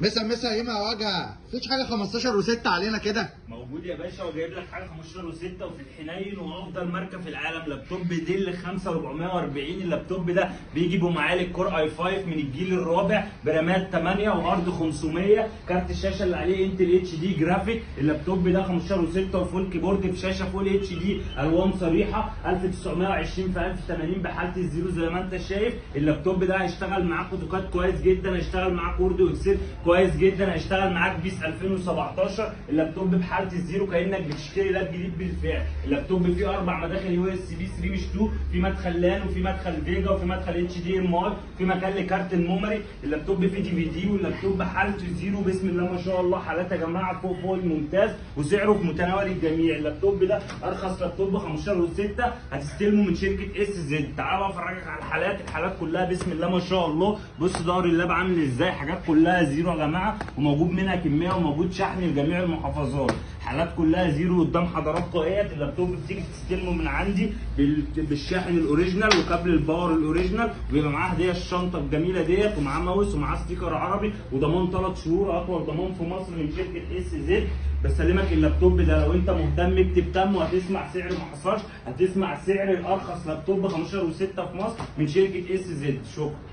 مسا ايه ما وجع؟ مفيش حاجه 15 و6 علينا كده؟ موجود يا باشا، وجايب لك حاجه 15 و6 وفي الحنين وافضل ماركه في العالم. لابتوب ديل 5440. اللابتوب ده بيجي بمعالج كور اي 5 من الجيل الرابع برامات 8 وهارد 500. كارت الشاشه اللي عليه انتل اتش دي جرافيك. اللابتوب ده 15 و6 وفول كيبورد بشاشه فول اتش دي الوان صريحه 1920 في 1080 بحاله الزيرو زي ما انت شايف. اللابتوب ده هيشتغل معاك اوتوكاد كويس جدا، هيشتغل معاك وورد واكسل كويس جدا، هيشتغل معاك بيس 2017. اللابتوب بحاله الزيرو كانك بتشتري لاب جديد بالفعل. اللابتوب فيه 4 مداخل يو اس بي 3 مش 2، في مدخل لان وفي مدخل فيجا وفي مدخل اتش دي ام اي، في مكان لكارت الميموري. اللابتوب فيه دي في دي، واللابتوب حالته زيرو بسم الله ما شاء الله. حالات يا جماعه فوق الممتاز، وسعره في متناول الجميع. اللابتوب ده ارخص لابتوب 15 و6 هتستلمه من شركه اس زد. تعال افرجك على الحالات كلها بسم الله ما شاء الله. بص ظهر اللاب عامل ازاي، حاجات كلها زيرو يا جماعه، وموجود منها كميه وموجود شحن لجميع المحافظات. حالات كلها زيرو قدام حضراتكم اهيت. اللابتوب بتيجي تستلمه من عندي بالشاحن الاوريجينال وكابل الباور الاوريجينال، ويبقى معاه هديه الشنطه الجميله ديت، ومعاه ماوس ومعاه ستيكر عربي، وضمان 3 شهور اطول ضمان في مصر من شركه اس زد. بسلمك اللابتوب ده. لو انت مهتم اكتب تم وهتسمع سعر ما حصلش، هتسمع سعر الارخص لابتوب 15 و6 في مصر من شركه اس زد. شكرا.